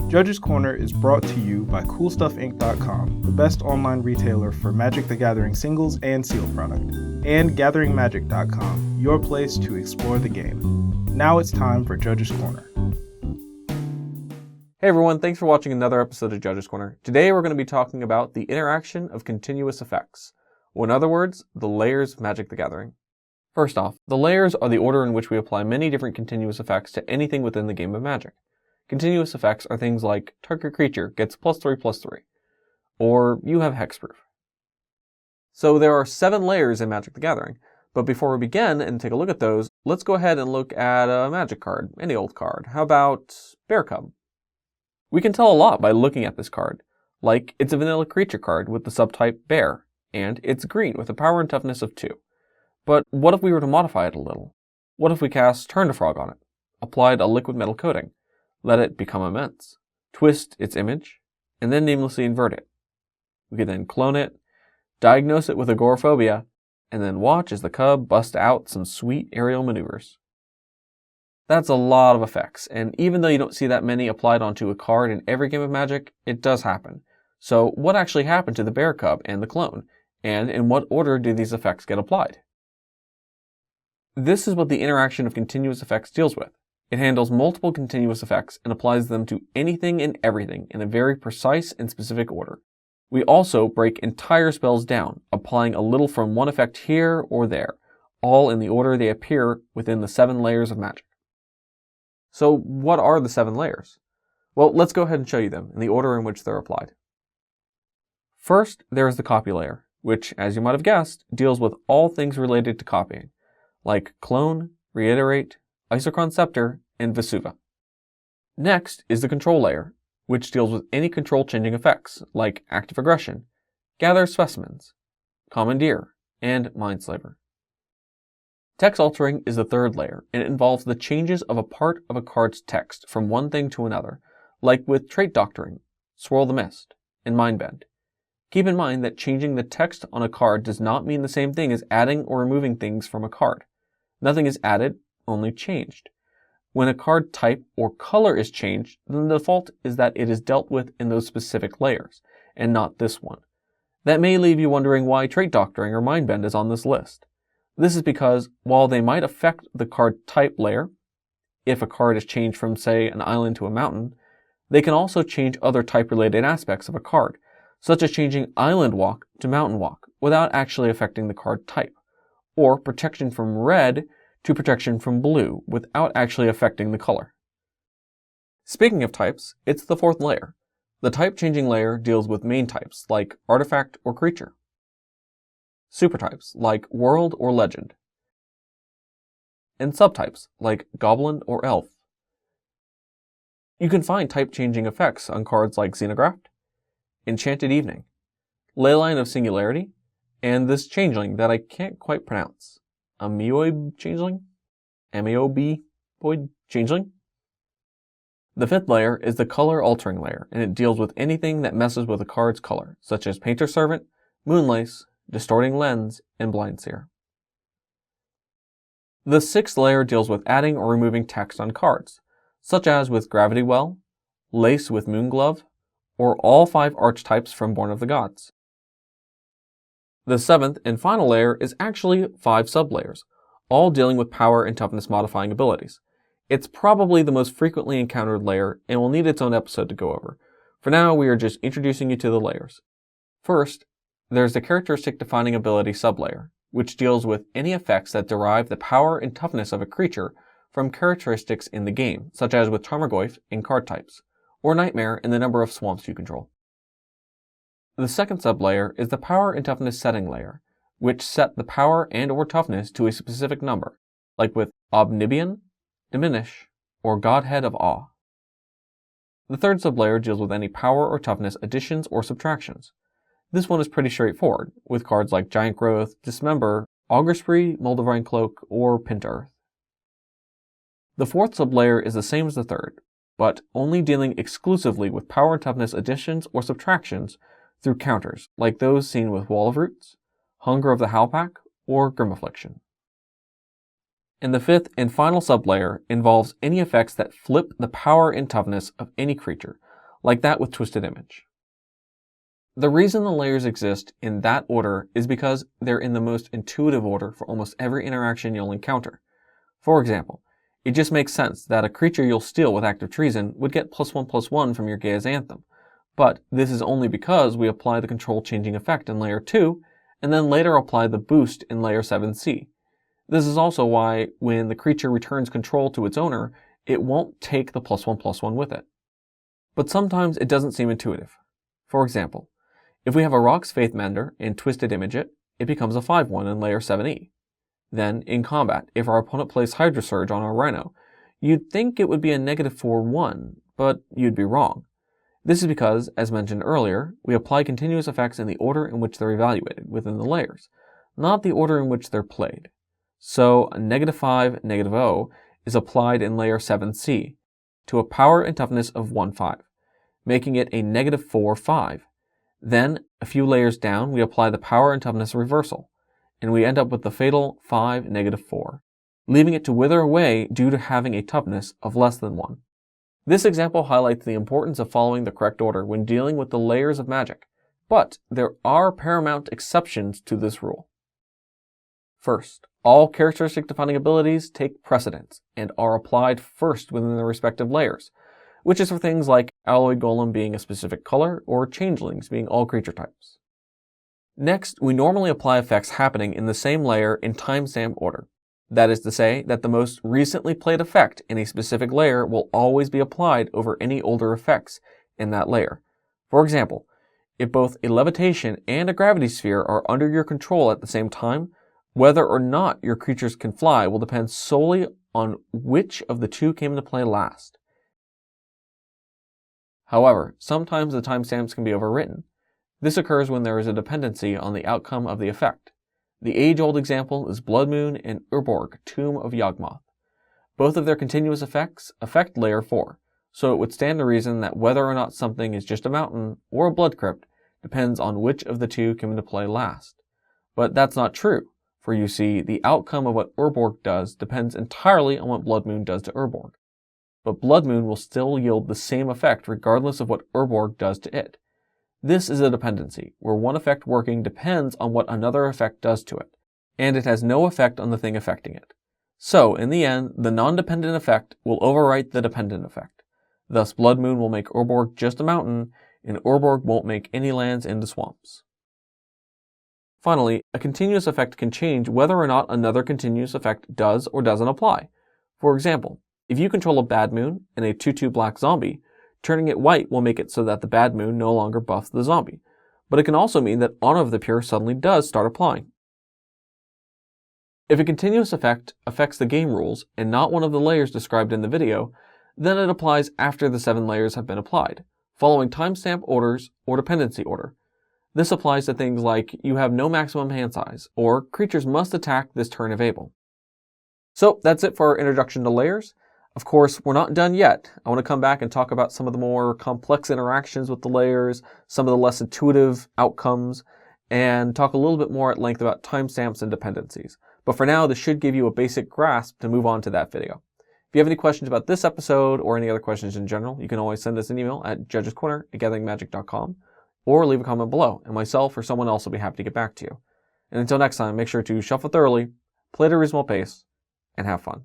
Judges Corner is brought to you by CoolStuffInc.com, the best online retailer for Magic the Gathering singles and sealed product, and gatheringmagic.com, your place to explore the game. Now it's time for Judges Corner. Hey everyone, thanks for watching another episode of Judges Corner. Today we're going to be talking about the interaction of continuous effects, or in other words, the layers of Magic the Gathering. First off, the layers are the order in which we apply many different continuous effects to anything within the game of Magic. Continuous effects are things like target creature gets +3/+3, or you have hexproof. So there are 7 layers in Magic the Gathering, but before we begin and take a look at those, let's go ahead and look at a Magic card, any old card. How about Bear Cub? We can tell a lot by looking at this card, like it's a vanilla creature card with the subtype Bear, and it's green with a power and toughness of 2. But what if we were to modify it a little? What if we cast Turn to Frog on it, applied a liquid metal coating, let it become immense, twist its image, and then namelessly invert it? We could then clone it, diagnose it with agoraphobia, and then watch as the cub busts out some sweet aerial maneuvers. That's a lot of effects, and even though you don't see that many applied onto a card in every game of Magic, it does happen. So what actually happened to the Bear Cub and the clone, and in what order do these effects get applied? This is what the interaction of continuous effects deals with. It handles multiple continuous effects and applies them to anything and everything in a very precise and specific order. We also break entire spells down, applying a little from one effect here or there, all in the order they appear within the 7 layers of Magic. So what are the 7 layers? Well, let's go ahead and show you them in the order in which they're applied. First, there is the copy layer, which, as you might have guessed, deals with all things related to copying, like Clone, Reiterate, Isochron Scepter, and Vesuva. Next is the control layer, which deals with any control changing effects, like Active Aggression, Gather Specimens, Commandeer, and Mindslaver. Text altering is the third layer, and it involves the changes of a part of a card's text from one thing to another, like with Trait Doctoring, Swirl the Mist, and Mindbend. Keep in mind that changing the text on a card does not mean the same thing as adding or removing things from a card. Nothing is added, only changed. When a card type or color is changed, then the default is that it is dealt with in those specific layers, and not this one. That may leave you wondering why Trait Doctoring or Mindbend is on this list. This is because, while they might affect the card type layer, if a card is changed from, say, an island to a mountain, they can also change other type-related aspects of a card, such as changing Island Walk to Mountain Walk without actually affecting the card type, or protection from red to protection from blue without actually affecting the color. Speaking of types, it's the 4th layer. The type-changing layer deals with main types, like Artifact or Creature. Supertypes, like World or Legend. And subtypes, like Goblin or Elf. You can find type-changing effects on cards like Xenograph, Enchanted Evening, Leyline of Singularity, and this changeling that I can't quite pronounce. Amoeboid changeling? Amoeboid changeling? The 5th layer is the color altering layer, and it deals with anything that messes with a card's color, such as Painter's Servant, Moonlace, Distorting Lens, and Blindseer. The 6th layer deals with adding or removing text on cards, such as with Gravity Well, Lace with Moonglove, or all 5 archetypes from Born of the Gods. The 7th and final layer is actually 5 sublayers, all dealing with power and toughness modifying abilities. It's probably the most frequently encountered layer and will need its own episode to go over. For now, we are just introducing you to the layers. First, there's the characteristic defining ability sublayer, which deals with any effects that derive the power and toughness of a creature from characteristics in the game, such as with Tarmogoyf in card types, or Nightmare in the number of swamps you control. The 2nd sublayer is the power and toughness setting layer, which set the power and or toughness to a specific number, like with Omnibian, Diminish, or Godhead of Awe. The 3rd sublayer deals with any power or toughness additions or subtractions. This one is pretty straightforward, with cards like Giant Growth, Dismember, Augur Spree, Moldavine Cloak, or Pin to Earth. The 4th sublayer is the same as the 3rd, but only dealing exclusively with power and toughness additions or subtractions through counters, like those seen with Wall of Roots, Hunger of the Howlpack, or Grim Affliction. And the 5th and final sublayer involves any effects that flip the power and toughness of any creature, like that with twisted image. The reason the layers exist in that order is because they're in the most intuitive order for almost every interaction you'll encounter. For example, it just makes sense that a creature you'll steal with Act of Treason would get +1/+1 from your Gaia's Anthem, but this is only because we apply the control changing effect in Layer 2, and then later apply the boost in Layer 7C. This is also why, when the creature returns control to its owner, it won't take the +1/+1 with it. But sometimes it doesn't seem intuitive. For example, if we have a Rock's Faithmender and Twisted Image it, it becomes a 5/1 in Layer 7E. Then, in combat, if our opponent plays Hydra Surge on our Rhino, you'd think it would be a -4/1, but you'd be wrong. This is because, as mentioned earlier, we apply continuous effects in the order in which they're evaluated within the layers, not the order in which they're played. So, a -5, -0 is applied in Layer 7C to a power and toughness of 1/5, making it a -4/5. Then, a few layers down, we apply the power and toughness reversal, and we end up with the fatal 5, -4, leaving it to wither away due to having a toughness of less than 1. This example highlights the importance of following the correct order when dealing with the layers of magic, but there are paramount exceptions to this rule. First, all characteristic-defining abilities take precedence and are applied first within their respective layers, which is for things like Alloy Golem being a specific color or Changelings being all creature types. Next, we normally apply effects happening in the same layer in timestamp order. That is to say that the most recently played effect in a specific layer will always be applied over any older effects in that layer. For example, if both a levitation and a gravity sphere are under your control at the same time, whether or not your creatures can fly will depend solely on which of the two came into play last. However, sometimes the timestamps can be overwritten. This occurs when there is a dependency on the outcome of the effect. The age-old example is Blood Moon and Urborg, Tomb of Yawgmoth. Both of their continuous effects affect Layer 4, so it would stand to reason that whether or not something is just a mountain or a blood crypt depends on which of the two came into play last. But that's not true, for you see, the outcome of what Urborg does depends entirely on what Blood Moon does to Urborg. But Blood Moon will still yield the same effect regardless of what Urborg does to it. This is a dependency, where one effect working depends on what another effect does to it, and it has no effect on the thing affecting it. So, in the end, the non-dependent effect will overwrite the dependent effect. Thus, Blood Moon will make Urborg just a mountain, and Urborg won't make any lands into swamps. Finally, a continuous effect can change whether or not another continuous effect does or doesn't apply. For example, if you control a Bad Moon and a 2/2 black zombie, turning it white will make it so that the Bad Moon no longer buffs the zombie, but it can also mean that Honor of the Pure suddenly does start applying. If a continuous effect affects the game rules and not one of the layers described in the video, then it applies after the 7 layers have been applied, following timestamp orders or dependency order. This applies to things like you have no maximum hand size, or creatures must attack this turn if able. So that's it for our introduction to layers. Of course, we're not done yet. I want to come back and talk about some of the more complex interactions with the layers, some of the less intuitive outcomes, and talk a little bit more at length about timestamps and dependencies. But for now, this should give you a basic grasp to move on to that video. If you have any questions about this episode or any other questions in general, you can always send us an email at judgescorner@gatheringmagic.com or leave a comment below, and myself or someone else will be happy to get back to you. And until next time, make sure to shuffle thoroughly, play at a reasonable pace, and have fun.